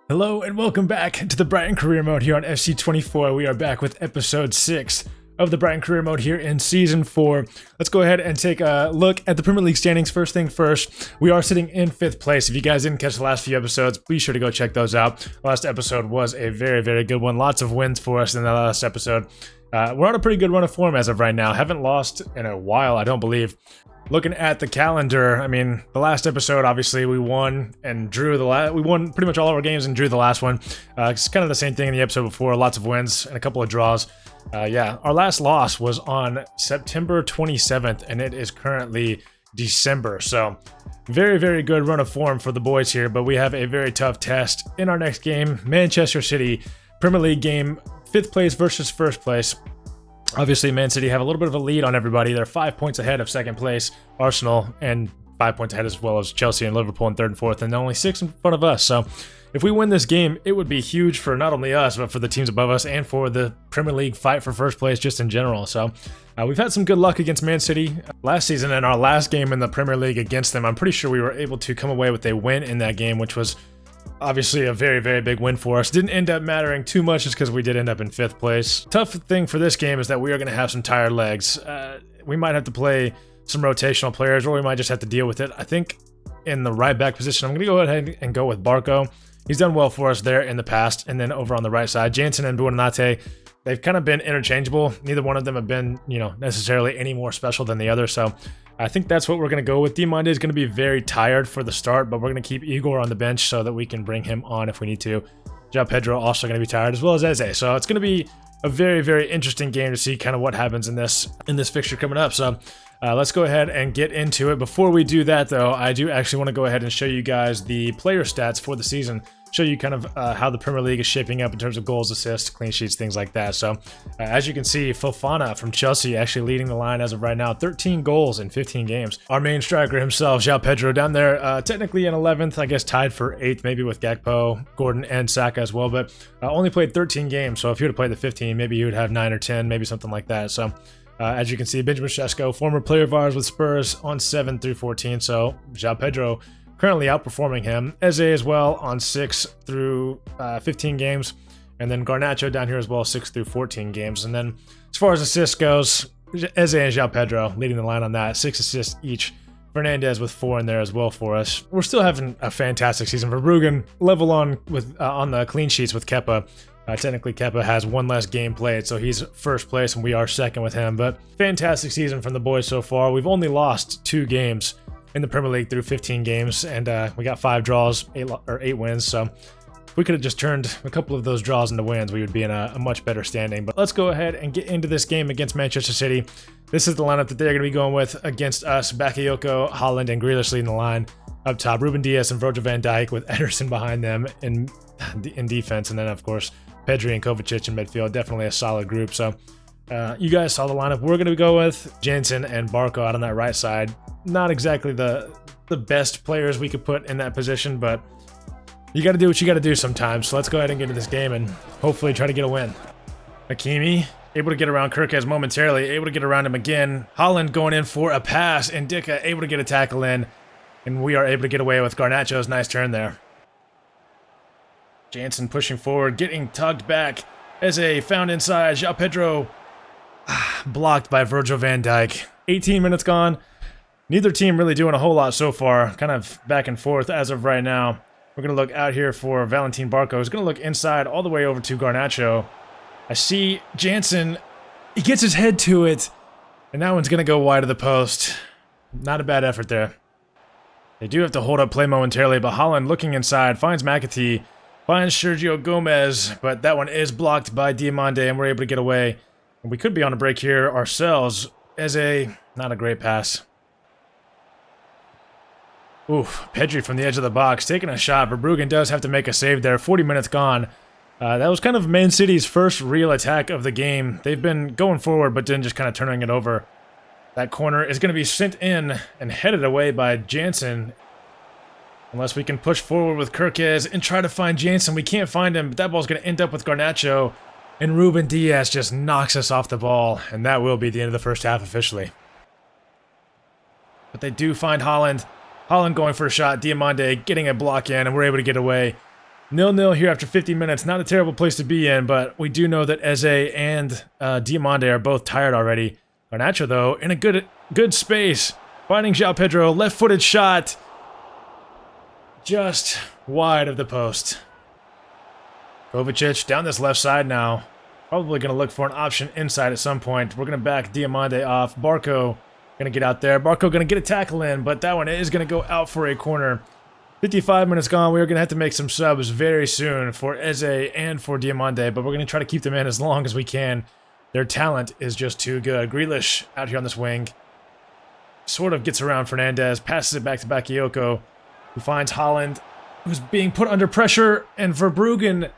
Hello and welcome back to the Brighton Career Mode here on FC24. We are back with episode 6 of the Brighton Career Mode here in Season 4. Let's go ahead and take a look at the Premier League standings. First thing first, we are sitting in 5th place. If you guys didn't catch the last few episodes, be sure to go check those out. Last episode was a very good one. Lots of wins for us in the last episode. We're on a pretty good run of form as of right now. Haven't lost in a while, I don't believe. Looking at the calendar, I mean, the last episode, obviously, we won and drew we won pretty much all of our games and drew the last one. It's kind of the same thing in the episode before, lots of wins and a couple of draws. Yeah, our last loss was on September 27th, and it is currently December. So, very good run of form for the boys here, but we have a very tough test in our next game. Manchester City, Premier League game, 5th place versus 1st place. Obviously, Man City have a little bit of a lead on everybody. They're 5 points ahead of 2nd place, Arsenal, and 5 points ahead as well as Chelsea and Liverpool in 3rd and 4th, and only 6 in front of us. So if we win this game, it would be huge for not only us, but for the teams above us and for the Premier League fight for 1st place just in general. So we've had some good luck against Man City last season. In our last game in the Premier League against them, I'm pretty sure we were able to come away with a win in that game, which was obviously a very big win for us. Didn't end up mattering too much just because we did end up in 5th place. Tough thing for this game is that we are going to have some tired legs. We might have to play some rotational players, or we might just have to deal with it. I think in the right back position, I'm going to go ahead and go with Barco. He's done well for us there in the past. And then over on the right side, Jansen and Buonanotte, they've kind of been interchangeable. Neither one of them have been, necessarily any more special than the other. So I think that's what we're going to go with. Diomande is going to be very tired for the start, but we're going to keep Igor on the bench so that we can bring him on if we need to. João Pedro also going to be tired, as well as Eze. So it's going to be a very interesting game to see kind of what happens in this fixture coming up. So let's go ahead and get into it. Before we do that, though, I do actually want to go ahead and show you guys the player stats for the season. Show you kind of how the Premier League is shaping up in terms of goals, assists, clean sheets, things like that. So as you can see, Fofana from Chelsea actually leading the line as of right now, 13 goals in 15 games. Our main striker himself, João Pedro, down there technically in 11th, I guess tied for 8th, maybe with Gakpo, Gordon, and Saka as well, but only played 13 games. So if you would have played the 15, maybe you would have 9 or 10, maybe something like that. So as you can see, Benjamin Sesko, former player of ours with Spurs, on 7 through 14. So João Pedro currently outperforming him. Eze as well on 6 through 15 games. And then Garnacho down here as well, 6 through 14 games. And then as far as assists goes, Eze and João Pedro leading the line on that, 6 assists each. Fernandez with 4 in there as well for us. We're still having a fantastic season. Verbruggen level on with on the clean sheets with Kepa. Technically, Kepa has 1 less game played, so he's 1st place and we are 2nd with him. But fantastic season from the boys so far. We've only lost 2 games in the Premier League through 15 games, and we got 5 draws, 8 wins. So if we could have just turned a couple of those draws into wins, we would be in a much better standing. But let's go ahead and get into this game against Manchester City. This is the lineup that they're going to be going with against us. Bakayoko, Haaland, and Grealish leading the line. Up top, Ruben Dias and Virgil van Dijk with Ederson behind them in defense. And then, of course, Pedri and Kovacic in midfield. Definitely a solid group. So you guys saw the lineup we're going to go with. Jansen and Barco out on that right side. Not exactly the best players we could put in that position, but you got to do what you got to do sometimes. So let's go ahead and get into this game and hopefully try to get a win. Hakimi able to get around Kirkez momentarily, able to get around him again. Haaland going in for a pass, and Dika able to get a tackle in, and we are able to get away with Garnacho's nice turn there. Jansen pushing forward, getting tugged back. Eze found inside. João Pedro blocked by Virgil van Dijk. 18 minutes gone. Neither team really doing a whole lot so far. Kind of back and forth as of right now. We're going to look out here for Valentin Barco. He's going to look inside all the way over to Garnacho. I see Jansen. He gets his head to it. And that one's going to go wide of the post. Not a bad effort there. They do have to hold up play momentarily, but Haaland looking inside. Finds McAtee. Finds Sergio Gomez. But that one is blocked by Diomande, and we're able to get away. And we could be on a break here ourselves. Not a great pass. Oof, Pedri from the edge of the box, taking a shot. Verbruggen does have to make a save there. 40 minutes gone. That was kind of Man City's first real attack of the game. They've been going forward, but then just kind of turning it over. That corner is going to be sent in and headed away by Jansen. Unless we can push forward with Kirkez and try to find Jansen. We can't find him, but that ball's going to end up with Garnacho. And Ruben Dias just knocks us off the ball. And that will be the end of the first half officially. But they do find Haaland. Haaland going for a shot. Diomande getting a block in, and we're able to get away. 0-0 here after 50 minutes. Not a terrible place to be in, but we do know that Eze and Diamande are both tired already. Garnacho, though, in a good space. Finding João Pedro, left-footed shot. Just wide of the post. Kovacic down this left side now. Probably going to look for an option inside at some point. We're going to back Diamande off. Barco going to get out there. Barco going to get a tackle in, but that one is going to go out for a corner. 55 minutes gone. We're going to have to make some subs very soon for Eze and for Diamande, but we're going to try to keep them in as long as we can. Their talent is just too good. Grealish out here on this wing. Sort of gets around Fernandez, passes it back to Bakayoko, who finds Haaland, who's being put under pressure, and Verbruggen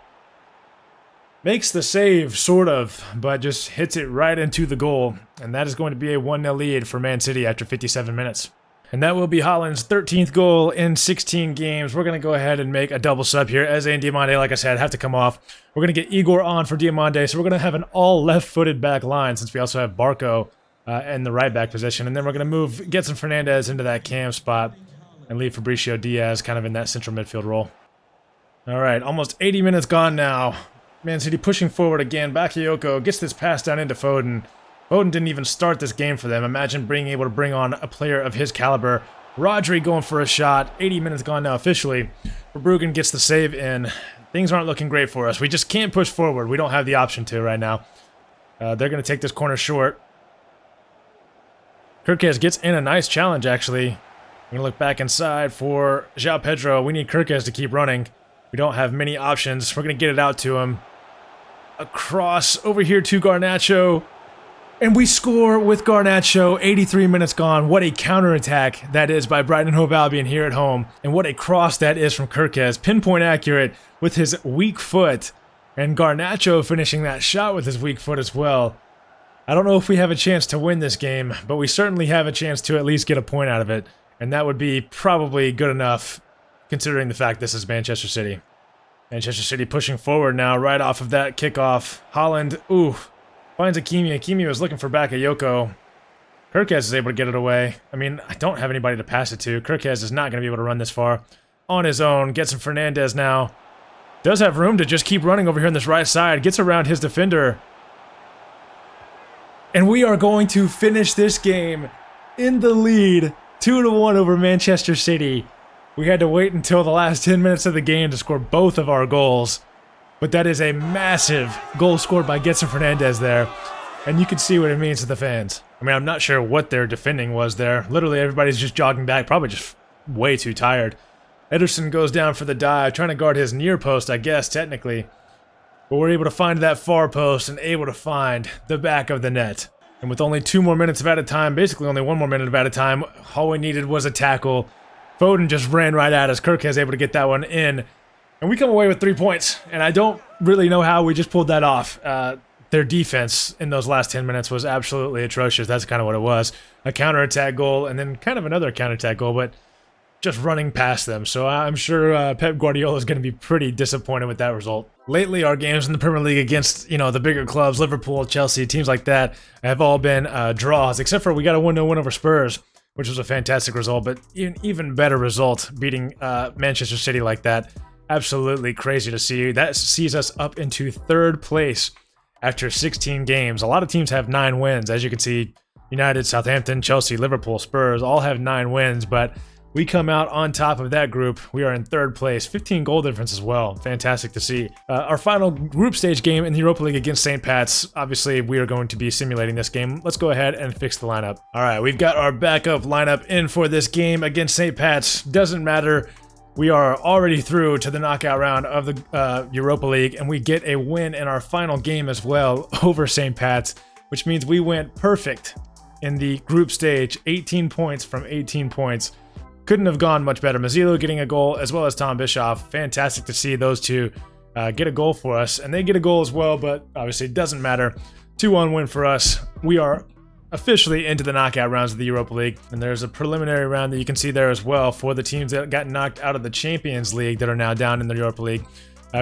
makes the save, sort of, but just hits it right into the goal. And that is going to be a 1-0 lead for Man City after 57 minutes. And that will be Haaland's 13th goal in 16 games. We're going to go ahead and make a double sub here. Eze and Diamande, like I said, have to come off. We're going to get Igor on for Diamande, so we're going to have an all left-footed back line since we also have Barco in the right back position. And then we're going to get some Fernandez into that cam spot and leave Fabricio Diaz kind of in that central midfield role. All right, almost 80 minutes gone now. Man City pushing forward again. Bakayoko gets this pass down into Foden. Foden didn't even start this game for them. Imagine being able to bring on a player of his caliber. Rodri going for a shot. 80 minutes gone now officially. Verbruggen gets the save in. Things aren't looking great for us. We just can't push forward. We don't have the option to right now. They're going to take this corner short. Kirkes gets in a nice challenge, actually. I'm going to look back inside for João Pedro. We need Kirkes to keep running. We don't have many options. We're going to get it out to him. Across over here to Garnacho. And we score with Garnacho. 83 minutes gone. What a counterattack that is by Brighton and Hove Albion here at home. And what a cross that is from Kirkes. Pinpoint accurate with his weak foot. And Garnacho finishing that shot with his weak foot as well. I don't know if we have a chance to win this game, but we certainly have a chance to at least get a point out of it. And that would be probably good enough considering the fact this is Manchester City. Manchester City pushing forward now right off of that kickoff. Haaland, finds Hakimi. Hakimi was looking for Bakayoko. Kirkes is able to get it away. I mean, I don't have anybody to pass it to. Kirkes is not going to be able to run this far on his own. Gets him Fernandez now. Does have room to just keep running over here on this right side. Gets around his defender. And we are going to finish this game in the lead. 2-1 over Manchester City. We had to wait until the last 10 minutes of the game to score both of our goals. But that is a massive goal scored by Getson Fernandez there. And you can see what it means to the fans. I mean, I'm not sure what their defending was there. Literally, everybody's just jogging back, probably just way too tired. Ederson goes down for the dive, trying to guard his near post, I guess, technically. But we're able to find that far post and able to find the back of the net. And with only 2 more minutes of added time, basically only 1 more minute of added time, all we needed was a tackle. Foden just ran right at us. Kirkes able to get that one in. And we come away with 3 points. And I don't really know how we just pulled that off. Their defense in those last 10 minutes was absolutely atrocious. That's kind of what it was. A counterattack goal and then kind of another counterattack goal, but just running past them. So I'm sure Pep Guardiola is going to be pretty disappointed with that result. Lately, our games in the Premier League against, the bigger clubs, Liverpool, Chelsea, teams like that, have all been draws, except for we got a 1-0 win over Spurs, which was a fantastic result, but even better result beating Manchester City like that. Absolutely crazy to see. That sees us up into 3rd place after 16 games. A lot of teams have 9 wins. As you can see, United, Southampton, Chelsea, Liverpool, Spurs all have 9 wins, but we come out on top of that group. We are in 3rd place, 15 goal difference as well. Fantastic to see. Our final group stage game in the Europa League against St. Pat's. Obviously, we are going to be simulating this game. Let's go ahead and fix the lineup. All right, we've got our backup lineup in for this game against St. Pat's. Doesn't matter. We are already through to the knockout round of the Europa League, and we get a win in our final game as well over St. Pat's, which means we went perfect in the group stage. 18 points from 18 points. Couldn't have gone much better. Mazzillo getting a goal as well as Tom Bischoff. Fantastic to see those two get a goal for us. And they get a goal as well, but obviously it doesn't matter. 2-1 win for us. We are officially into the knockout rounds of the Europa League. And there's a preliminary round that you can see there as well for the teams that got knocked out of the Champions League that are now down in the Europa League.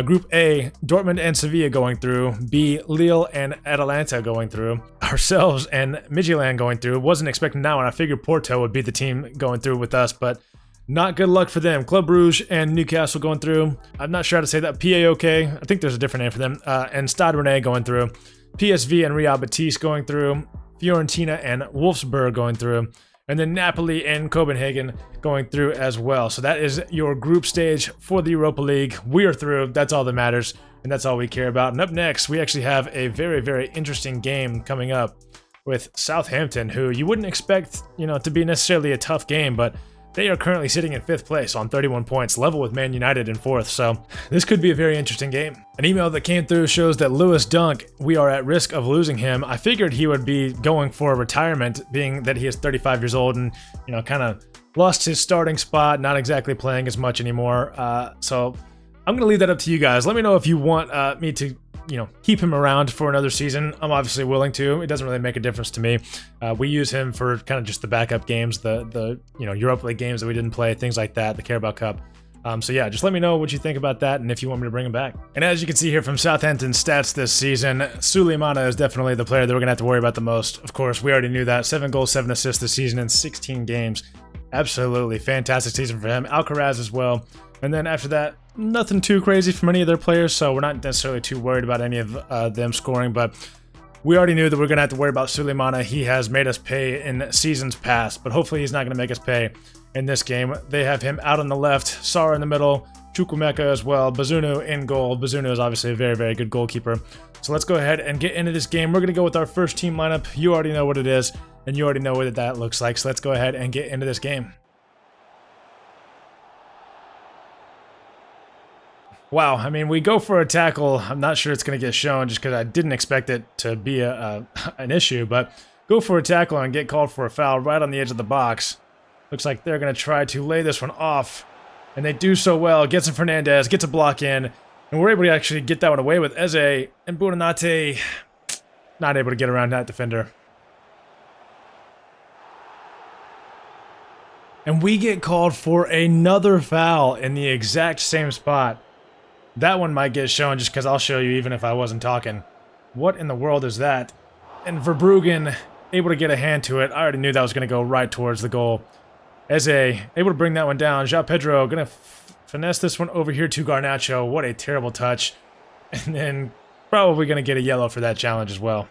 Group A, Dortmund and Sevilla going through. B, Lille and Atalanta going through. Ourselves and Midtjylland going through. Wasn't expecting that one. I figured Porto would be the team going through with us, but Not good luck for them. Club Brugge and Newcastle going through. I'm not sure how to say that. PAOK, I think there's a different name for them. And Stade Rennais going through. PSV and Real Betis going through. Fiorentina and Wolfsburg going through. And then Napoli and Copenhagen going through as well. So that is your group stage for the Europa League. We are through. That's all that matters. And that's all we care about. And up next, we actually have a very, very interesting game coming up with Southampton, who you wouldn't expect, to be necessarily a tough game, but they are currently sitting in 5th place on 31 points, level with Man United in 4th, so this could be a very interesting game. An email that came through shows that Lewis Dunk, we are at risk of losing him. I figured he would be going for retirement, being that he is 35 years old and, kind of lost his starting spot, not exactly playing as much anymore. So I'm going to leave that up to you guys. Let me know if you want me to keep him around for another season. I'm obviously willing to. It doesn't really make a difference to me. We use him for kind of just the backup games, the Europa League games that we didn't play, things like that, the Carabao Cup. So yeah, just let me know what you think about that and if you want me to bring him back. And as you can see here from Southampton's stats this season, Suleimana is definitely the player that we're going to have to worry about the most. Of course, we already knew that. 7 goals, 7 assists this season in 16 games. Absolutely fantastic season for him. Alcaraz as well. And then after that, nothing too crazy from any of their players, so we're not necessarily too worried about any of them scoring, but we already knew that we're going to have to worry about Suleimana. He has made us pay in seasons past, but hopefully he's not going to make us pay in this game. They have him out on the left, Sara in the middle, Chukwuemeka as well, Bazunu in goal. Bazunu is obviously a very, very good goalkeeper. So let's go ahead and get into this game. We're going to go with our first team lineup. You already know what it is, and you already know what that looks like, so let's go ahead and get into this game. Wow, I mean, we go for a tackle. I'm not sure it's going to get shown just because I didn't expect it to be an issue, but go for a tackle and get called for a foul right on the edge of the box. Looks like they're going to try to lay this one off, and they do so well. Gets in Fernandez, gets a block in, and we're able to actually get that one away with Eze, and Buonanotte not able to get around that defender. And we get called for another foul in the exact same spot. That one might get shown just because I'll show you even if I wasn't talking. What in the world is that? And Verbruggen able to get a hand to it. I already knew that was going to go right towards the goal. Eze able to bring that one down. João Pedro going to finesse this one over here to Garnacho. What a terrible touch. And then probably going to get a yellow for that challenge as well.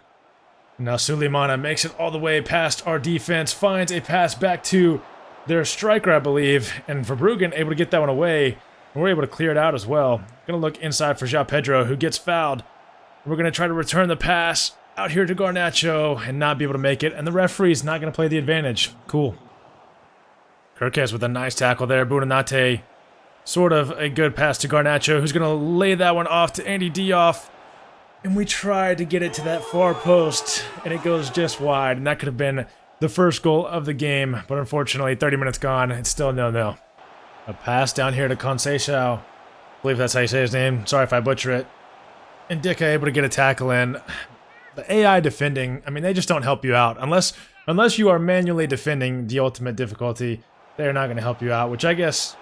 Now Suleimana makes it all the way past our defense. Finds a pass back to their striker, I believe. And Verbruggen able to get that one away. We're able to clear it out as well. Going to look inside for João Pedro, who gets fouled. We're going to try to return the pass out here to Garnacho and not be able to make it. And the referee's not going to play the advantage. Cool. Kirkes with a nice tackle there. Buonanotte, sort of a good pass to Garnacho, who's going to lay that one off to Andy Diouf. And we tried to get it to that far post, and it goes just wide. And that could have been the first goal of the game. But unfortunately, 30 minutes gone. It's still 0-0. A pass down here to Conceição. I believe that's how you say his name. Sorry if I butcher it. And Dika able to get a tackle in. The AI defending, I mean, they just don't help you out. Unless you are manually defending the ultimate difficulty, they're not going to help you out, which I guess,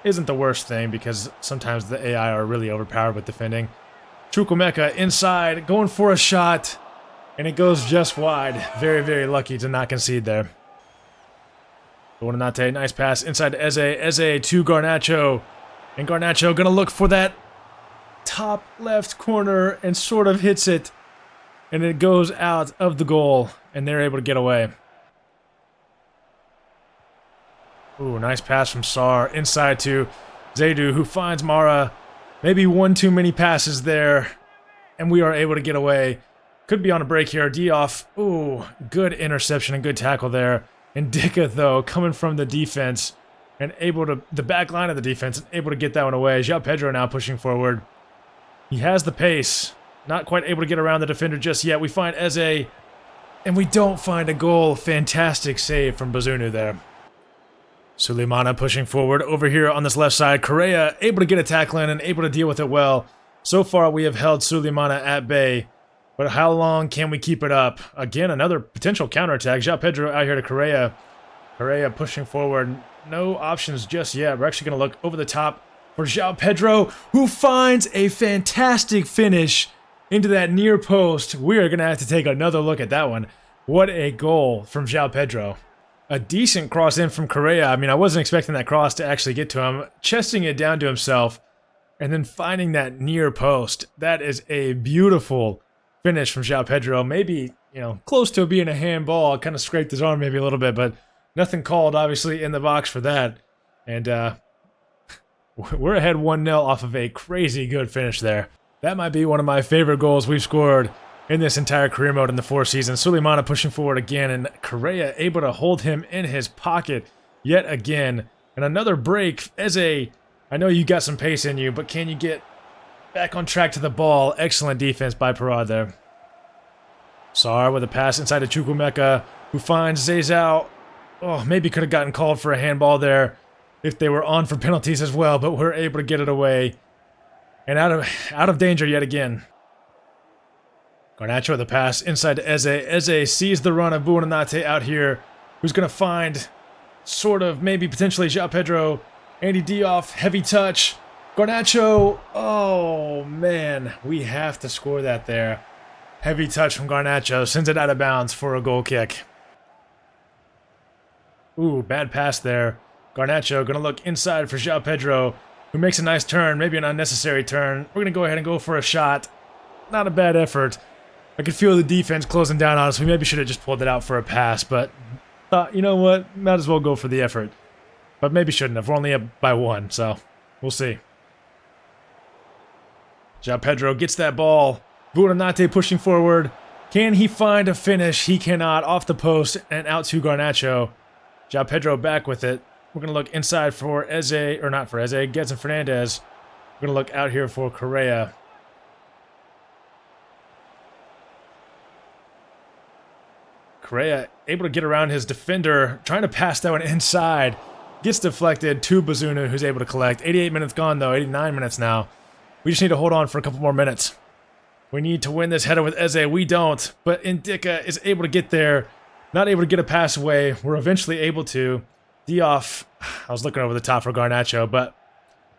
isn't the worst thing because sometimes the AI are really overpowered with defending. Chukwuemeka inside, going for a shot, and it goes just wide. Very, very lucky to not concede there. Buonanotte, nice pass inside to Eze. Eze to Garnacho. And Garnacho going to look for that top left corner and sort of hits it. And it goes out of the goal. And they're able to get away. Ooh, nice pass from Sar. Inside to Zaidu, who finds Mara. Maybe one too many passes there. And we are able to get away. Could be on a break here. Diouf. Ooh, good interception and good tackle there. And Dika, though, coming from the defense and able to, the back line of the defense, and able to get that one away. João Pedro now pushing forward. He has the pace. Not quite able to get around the defender just yet. We find Eze, and we don't find a goal. Fantastic save from Bazunu there. Suleimana pushing forward over here on this left side. Correa able to get a tackle in and able to deal with it well. So far, we have held Suleimana at bay. But how long can we keep it up? Again, another potential counterattack. João Pedro out here to Correa. Correa pushing forward. No options just yet. We're actually going to look over the top for João Pedro, who finds a fantastic finish into that near post. We are going to have to take another look at that one. What a goal from João Pedro. A decent cross in from Correa. I mean, I wasn't expecting that cross to actually get to him. Chesting it down to himself and then finding that near post. That is a beautiful finish from João Pedro. Maybe, close to being a handball. Kind of scraped his arm maybe a little bit, but nothing called, obviously, in the box for that. And we're ahead 1-0 off of a crazy good finish there. That might be one of my favorite goals we've scored in this entire career mode in the 4 seasons. Suleimana pushing forward again, and Correa able to hold him in his pocket yet again. And another break. Eze, I know you got some pace in you, but can you get back on track to the ball? Excellent defense by Parad there. Sar with a pass inside to Chukwuemeka, who finds Zezao. Oh, maybe could have gotten called for a handball there if they were on for penalties as well, but we're able to get it away. And out of danger yet again. Garnacho with a pass inside to Eze. Eze sees the run of Buonanotte out here, who's going to find sort of maybe potentially João Pedro. Andy Diouf, heavy touch. Garnacho, oh man, we have to score that there. Heavy touch from Garnacho, sends it out of bounds for a goal kick. Ooh, bad pass there. Garnacho going to look inside for João Pedro, who makes a nice turn, maybe an unnecessary turn. We're going to go ahead and go for a shot. Not a bad effort. I could feel the defense closing down on us. We maybe should have just pulled it out for a pass, but thought, you know what? Might as well go for the effort. But maybe shouldn't have. We're only up by 1, so we'll see. João Pedro gets that ball. Buonanotte pushing forward. Can he find a finish? He cannot. Off the post and out to Garnacho. João Pedro back with it. We're going to look inside for Eze, or not for Eze, Gedson Fernandez. We're going to look out here for Correa. Correa able to get around his defender, trying to pass that one inside. Gets deflected to Bazunu, who's able to collect. 88 minutes gone, though. 89 minutes now. We just need to hold on for a couple more minutes. We need to win this header with Eze. We don't, but Indika is able to get there. Not able to get a pass away. We're eventually able to. Diouf, I was looking over the top for Garnacho, but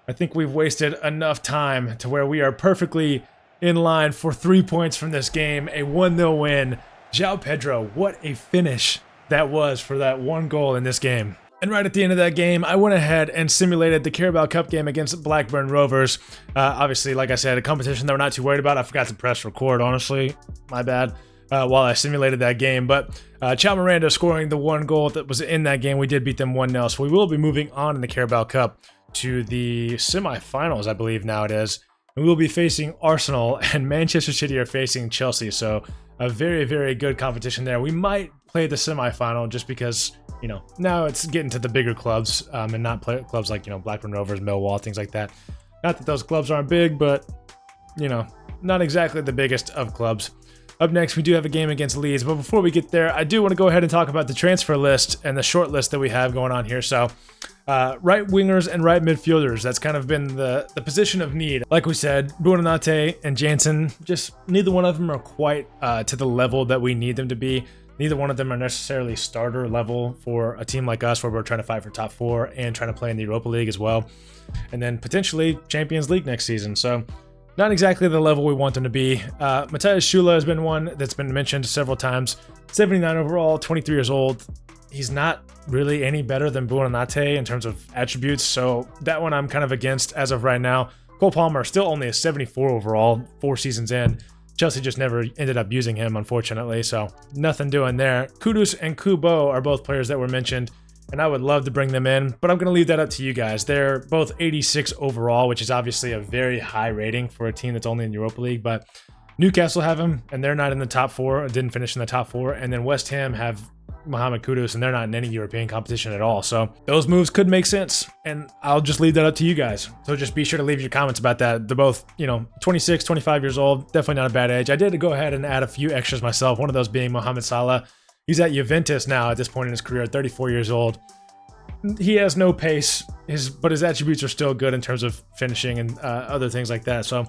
I think we've wasted enough time to where we are perfectly in line for 3 points from this game. A 1-0 win. João Pedro, what a finish that was for that one goal in this game. And right at the end of that game, I went ahead and simulated the Carabao Cup game against Blackburn Rovers. Obviously, like I said, a competition that we're not too worried about. I forgot to press record, honestly. My bad. While I simulated that game. But Chao Miranda scoring the one goal that was in that game. We did beat them 1-0. So we will be moving on in the Carabao Cup to the semifinals, I believe now it is. And we will be facing Arsenal, and Manchester City are facing Chelsea. So a very, very good competition there. We might play the semifinal just because, now it's getting to the bigger clubs and not play clubs like, Blackburn Rovers, Millwall, things like that. Not that those clubs aren't big, but, not exactly the biggest of clubs. Up next, we do have a game against Leeds, but before we get there, I do want to go ahead and talk about the transfer list and the short list that we have going on here. So, right wingers and right midfielders, that's kind of been the position of need. Like we said, Buonanotte and Jansen, just neither one of them are quite to the level that we need them to be. Neither one of them are necessarily starter level for a team like us where we're trying to fight for top 4 and trying to play in the Europa League as well. And then potentially Champions League next season. So, not exactly the level we want them to be. Matthias Schüller has been one that's been mentioned several times. 79 overall, 23 years old. He's not really any better than Buonanotte in terms of attributes, so that one I'm kind of against as of right now. Cole Palmer still only a 74 overall, 4 seasons in. Chelsea just never ended up using him, unfortunately, so nothing doing there. Kudus and Kubo are both players that were mentioned, and I would love to bring them in, but I'm going to leave that up to you guys. They're both 86 overall, which is obviously a very high rating for a team that's only in Europa League, but Newcastle have him, and they're not in the top 4, didn't finish in the top 4, and then West Ham have Mohamed Kudus, and they're not in any European competition at all, so those moves could make sense, and I'll just leave that up to you guys. So just be sure to leave your comments about that. They're both, 26, 25 years old, definitely not a bad age. I did go ahead and add a few extras myself, one of those being Mohamed Salah. He's at Juventus now at this point in his career, 34 years old. He has no pace, but his attributes are still good in terms of finishing and other things like that. So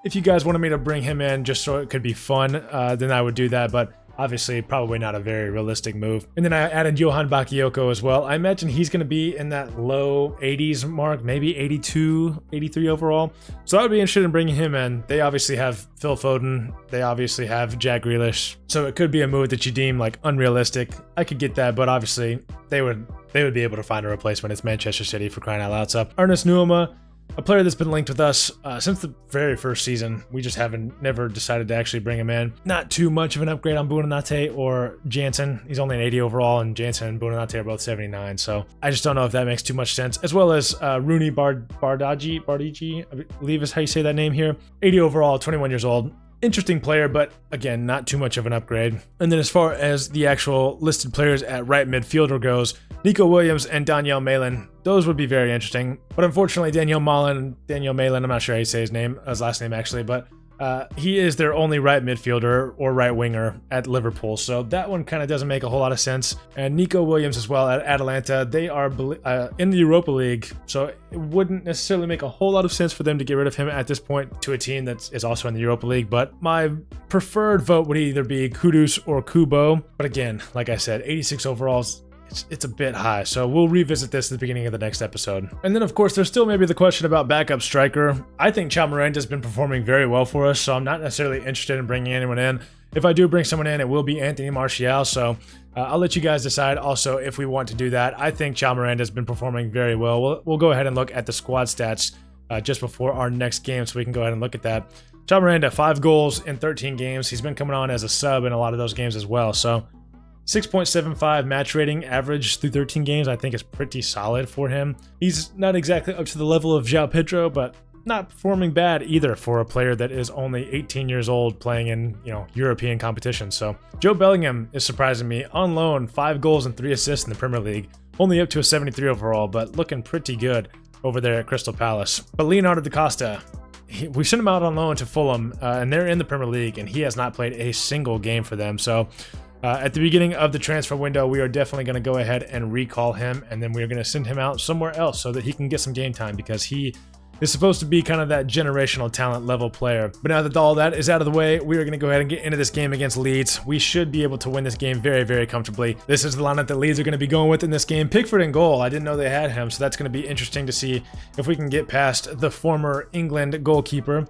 if you guys wanted me to bring him in just so it could be fun, then I would do that. But Obviously, probably not a very realistic move. And then I added Johan Bakayoko as well. I imagine he's going to be in that low 80s mark, maybe 82, 83 overall. So I would be interested in bringing him in. They obviously have Phil Foden. They obviously have Jack Grealish. So it could be a move that you deem like unrealistic. I could get that, but obviously they would be able to find a replacement. It's Manchester City, for crying out loud. So Ernest Nuama, a player that's been linked with us since the very first season. We just never decided to actually bring him in. Not too much of an upgrade on Buonanotte or Jansen. He's only an 80 overall, and Jansen and Buonanotte are both 79. So I just don't know if that makes too much sense. As well as Rooney Bardghji, I believe is how you say that name here. 80 overall, 21 years old. Interesting player, but again, not too much of an upgrade. And then as far as the actual listed players at right midfielder goes, Nico Williams and Daniel Malin, those would be very interesting. But unfortunately, Daniel Malin, I'm not sure how you say his last name actually, but he is their only right midfielder or right winger at Liverpool. So that one kind of doesn't make a whole lot of sense. And Nico Williams as well at Atalanta, they are in the Europa League. So it wouldn't necessarily make a whole lot of sense for them to get rid of him at this point to a team that is also in the Europa League. But my preferred vote would either be Kudus or Kubo. But again, like I said, 86 overalls. It's a bit high, so we'll revisit this at the beginning of the next episode. And then, of course, there's still maybe the question about backup striker. I think Chao Miranda's been performing very well for us, so I'm not necessarily interested in bringing anyone in. If I do bring someone in, it will be Anthony Martial, so I'll let you guys decide also if we want to do that. I think Chao Miranda's been performing very well. We'll go ahead and look at the squad stats just before our next game, so we can go ahead and look at that. Chao Miranda, 5 goals in 13 games. He's been coming on as a sub in a lot of those games as well, so 6.75 match rating average through 13 games, I think is pretty solid for him. He's not exactly up to the level of João Pedro, but not performing bad either for a player that is only 18 years old playing in, European competition. So Joe Bellingham is surprising me. On loan, 5 goals and 3 assists in the Premier League. Only up to a 73 overall, but looking pretty good over there at Crystal Palace. But Leonardo da Costa, we sent him out on loan to Fulham, and they're in the Premier League, and he has not played a single game for them. So at the beginning of the transfer window, we are definitely going to go ahead and recall him, and then we're going to send him out somewhere else so that he can get some game time, because he is supposed to be kind of that generational talent level player. But now that all that is out of the way, we are going to go ahead and get into this game against Leeds. We should be able to win this game very, very comfortably. This is the lineup that Leeds are going to be going with in this game. Pickford in goal. I didn't know they had him, so that's going to be interesting to see if we can get past the former England goalkeeper.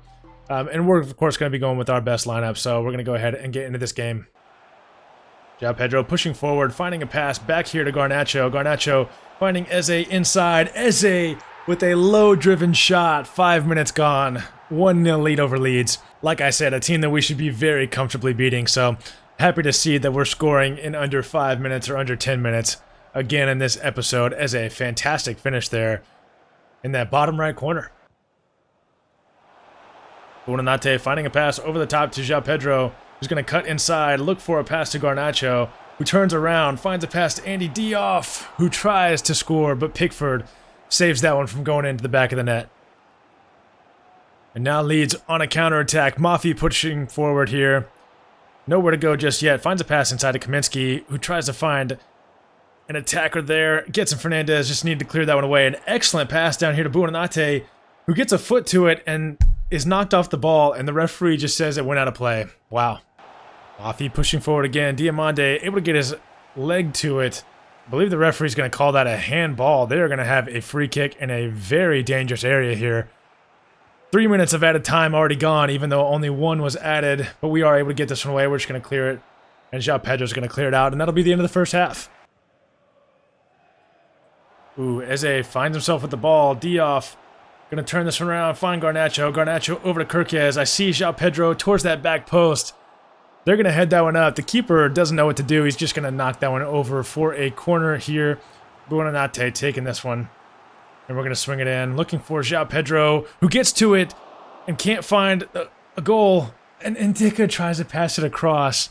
And we're, of course, going to be going with our best lineup, so we're going to go ahead and get into this game. João Pedro pushing forward, finding a pass back here to Garnacho. Garnacho finding Eze inside. Eze with a low-driven shot. 5 minutes gone. 1-0 lead over Leeds. Like I said, a team that we should be very comfortably beating. So happy to see that we're scoring in under 5 minutes or under 10 minutes. Again in this episode, Eze, fantastic finish there in that bottom right corner. Buonanotte finding a pass over the top to João Pedro, who's going to cut inside, look for a pass to Garnacho, who turns around, finds a pass to Andy Diouf, who tries to score, but Pickford saves that one from going into the back of the net. And now Leeds on a counterattack. Mafi pushing forward here. Nowhere to go just yet. Finds a pass inside to Kaminsky, who tries to find an attacker there. Gets in Fernandez, just need to clear that one away. An excellent pass down here to Buonanotte, who gets a foot to it and is knocked off the ball, and the referee just says it went out of play. Wow. Mafi pushing forward again. Diamande able to get his leg to it. I believe the referee's going to call that a handball. They're going to have a free kick in a very dangerous area here. 3 minutes of added time already gone, even though only 1 was added. But we are able to get this one away. We're just going to clear it. And João Pedro's going to clear it out, and that'll be the end of the first half. Ooh, Eze finds himself with the ball. Diouf going to turn this one around, find Garnacho. Garnacho over to Kirkez. I see João Pedro towards that back post. They're going to head that one up. The keeper doesn't know what to do. He's just going to knock that one over for a corner here. Buonanotte taking this one. And we're going to swing it in. Looking for João Pedro, who gets to it and can't find a goal. And Ndicka tries to pass it across.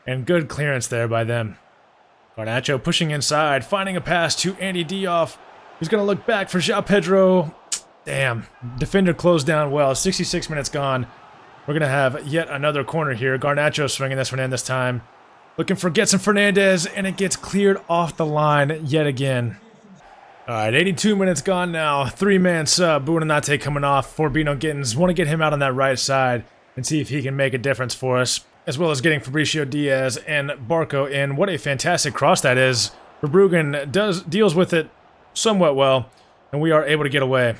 And good clearance there by them. Garnacho pushing inside, finding a pass to Andy Diouf. He's going to look back for João Pedro. Damn. Defender closed down well. 66 minutes gone. We're going to have yet another corner here. Garnacho swinging this one in this time. Looking for Getson Fernandez, and it gets cleared off the line yet again. All right, 82 minutes gone now. 3-man sub. Buonanotte coming off for Bino Gittins. Want to get him out on that right side and see if he can make a difference for us. as well as getting Fabricio Diaz and Barco in. What a fantastic cross that is. Verbruggen deals with it somewhat well, and we are able to get away.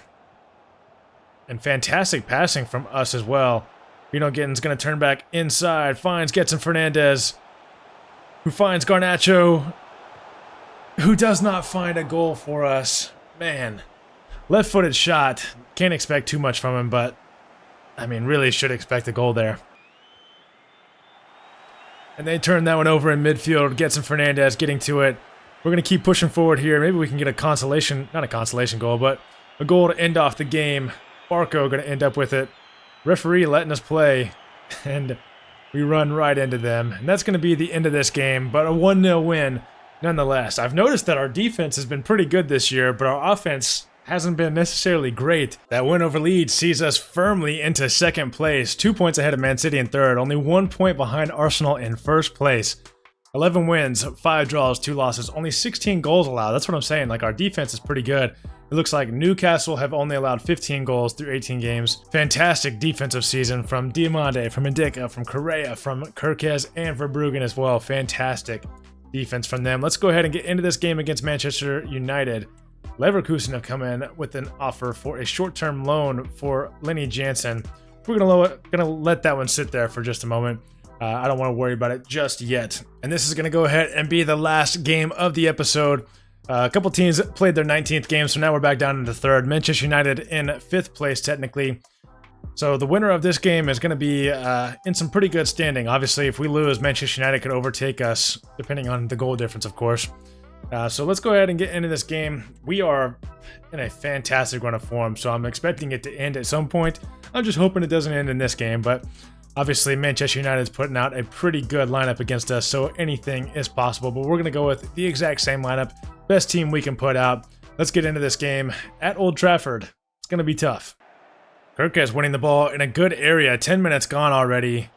And fantastic passing from us as well. Bruno Gitten's going to turn back inside, finds Getson Fernandez, who finds Garnacho, who does not find a goal for us. Man, left-footed shot. Can't expect too much from him, but, I mean, really should expect a goal there. And they turn that one over in midfield. Getson Fernandez getting to it. We're going to keep pushing forward here. Maybe we can get a consolation, not a consolation goal, but a goal to end off the game. Barco going to end up with it. Referee letting us play, and we run right into them. And that's going to be the end of this game, but a 1-0 win nonetheless. I've noticed that our defense has been pretty good this year, but our offense hasn't been necessarily great. That win over Leeds sees us firmly into second place, 2 points ahead of Man City in third, only 1 point behind Arsenal in first place. 11 wins, 5 draws, 2 losses, only 16 goals allowed. That's what I'm saying. Like, our defense is pretty good. It looks like Newcastle have only allowed 15 goals through 18 games. Fantastic defensive season from Diamande, from Ndicka, from Correa, from Kirkes, and Verbruggen as well. Fantastic defense from them. Let's go ahead and get into this game against Manchester United. Leverkusen have come in with an offer for a short-term loan for Lenny Jansen. We're gonna let that one sit there for just a moment. I don't want to worry about it just yet. And this is going to go ahead and be the last game of the episode. A couple teams played their 19th game, so now we're back down into third. Manchester United in 5th place, technically. So the winner of this game is going to be in some pretty good standing. Obviously, if we lose, Manchester United could overtake us, depending on the goal difference, of course. So let's go ahead and get into this game. We are in a fantastic run of form, so I'm expecting it to end at some point. I'm just hoping it doesn't end in this game, but obviously, Manchester United is putting out a pretty good lineup against us, so anything is possible. But we're going to go with the exact same lineup. Best team we can put out. Let's get into this game at Old Trafford. It's going to be tough. Kirkes winning the ball in a good area. 10 minutes gone already.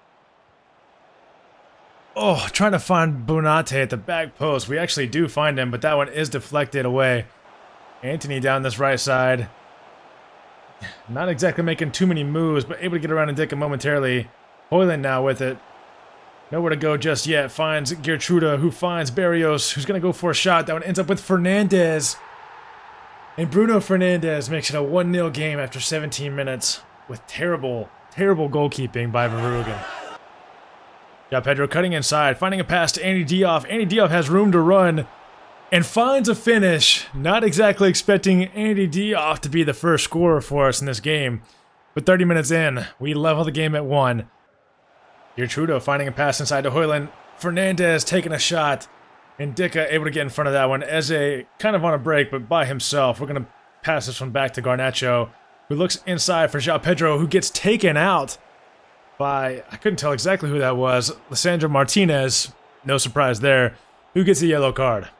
Oh, trying to find Bonate at the back post. We actually do find him, but that one is deflected away. Anthony down this right side. Not exactly making too many moves, but able to get around Ndicka momentarily. Højlund now with it. Nowhere to go just yet. Finds Gertruda, who finds Barrios, who's going to go for a shot. That one ends up with Fernandez. And Bruno Fernandez makes it a 1-0 game after 17 minutes with terrible, terrible goalkeeping by Verbruggen. João Pedro cutting inside, finding a pass to Andy Diop. Andy Diop has room to run and finds a finish. Not exactly expecting Andy Diop to be the first scorer for us in this game. But 30 minutes in, we level the game at 1. Gertrudo finding a pass inside to Højlund. Fernandez taking a shot. And Ndicka able to get in front of that one. Eze kind of on a break, but by himself. We're going to pass this one back to Garnacho, who looks inside for João Pedro, who gets taken out by, I couldn't tell exactly who that was, Lissandro Martinez. No surprise there. Who gets a yellow card?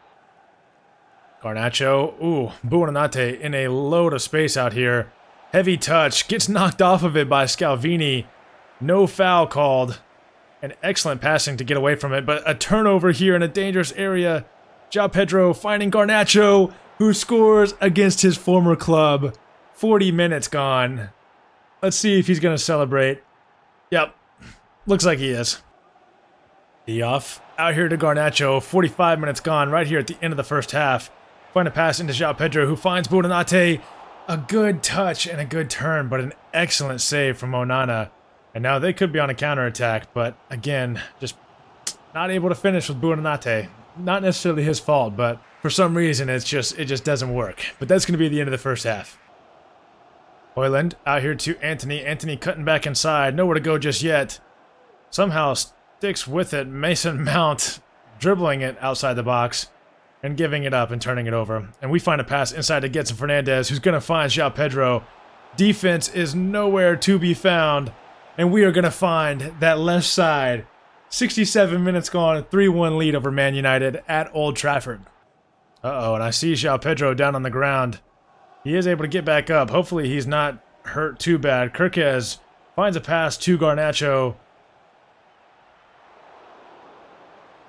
Garnacho. Ooh, Buonanotte in a load of space out here. Heavy touch. Gets knocked off of it by Scalvini. No foul called. And excellent passing to get away from it, but a turnover here in a dangerous area. João Pedro finding Garnacho, who scores against his former club. 40 minutes gone. Let's see if he's going to celebrate. Yep, looks like he is. Diop out here to Garnacho. 45 minutes gone right here at the end of the first half. Find a pass into João Pedro, who finds Buonanotte. A good touch and a good turn, but an excellent save from Onana. And now they could be on a counterattack, but again, just not able to finish with Buonanotte. Not necessarily his fault, but for some reason it just doesn't work. But that's going to be the end of the first half. Højlund out here to Anthony. Anthony cutting back inside. Nowhere to go just yet. Somehow sticks with it. Mason Mount dribbling it outside the box and giving it up and turning it over. And we find a pass inside to Getson Fernandez, who's going to find João Pedro. Defense is nowhere to be found. And we are going to find that left side. 67 minutes gone, 3-1 lead over Man United at Old Trafford. Uh-oh, and I see João Pedro down on the ground. He is able to get back up. Hopefully he's not hurt too bad. Kirkes finds a pass to Garnacho.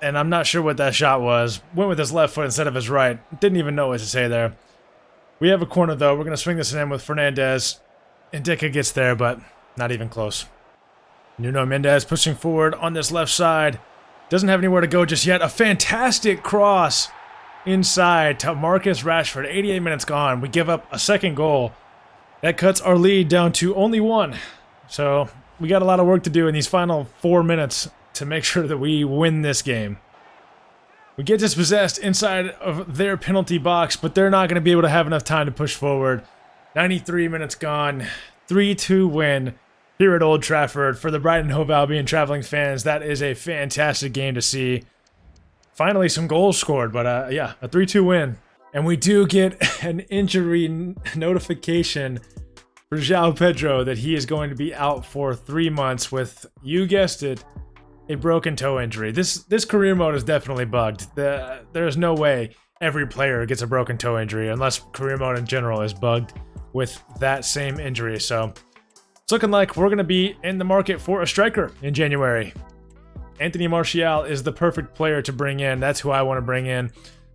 And I'm not sure what that shot was. Went with his left foot instead of his right. Didn't even know what to say there. We have a corner, though. We're going to swing this in with Fernandez. And Ndicka gets there, but not even close. Nuno Mendes pushing forward on this left side. Doesn't have anywhere to go just yet. A fantastic cross inside to Marcus Rashford. 88 minutes gone. We give up a second goal. That cuts our lead down to only one. So we got a lot of work to do in these final 4 minutes to make sure that we win this game. We get dispossessed inside of their penalty box, but they're not going to be able to have enough time to push forward. 93 minutes gone. 3-2 win here at Old Trafford. For the Brighton Hove Albion traveling fans, that is a fantastic game to see. Finally, some goals scored, but yeah, a 3-2 win. And we do get an injury notification for João Pedro that he is going to be out for 3 months with, you guessed it, a broken toe injury. This career mode is definitely bugged. There's no way every player gets a broken toe injury unless career mode in general is bugged with that same injury. So it's looking like we're going to be in the market for a striker in January. Anthony Martial is the perfect player to bring in. That's who I want to bring in.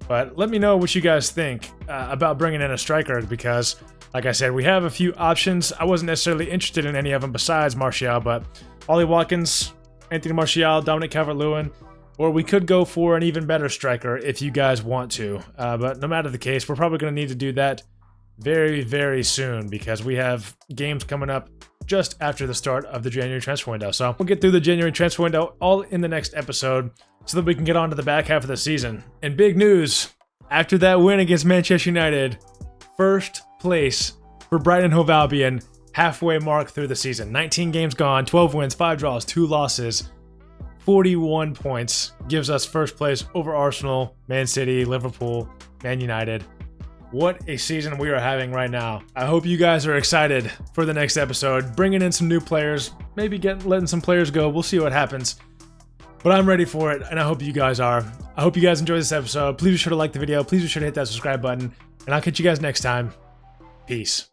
But let me know what you guys think about bringing in a striker, because, like I said, we have a few options. I wasn't necessarily interested in any of them besides Martial, but Ollie Watkins, Anthony Martial, Dominic Calvert-Lewin, or we could go for an even better striker if you guys want to. But no matter the case, we're probably going to need to do that very, very soon because we have games coming up just after the start of the January transfer window. So we'll get through the January transfer window all in the next episode so that we can get on to the back half of the season. And big news, after that win against Manchester United, first place for Brighton Hove Albion, halfway mark through the season. 19 games gone, 12 wins, 5 draws, 2 losses, 41 points. Gives us first place over Arsenal, Man City, Liverpool, Man United. What a season we are having right now. I hope you guys are excited for the next episode, bringing in some new players, maybe letting some players go. We'll see what happens. But I'm ready for it, and I hope you guys are. I hope you guys enjoyed this episode. Please be sure to like the video. Please be sure to hit that subscribe button, and I'll catch you guys next time. Peace.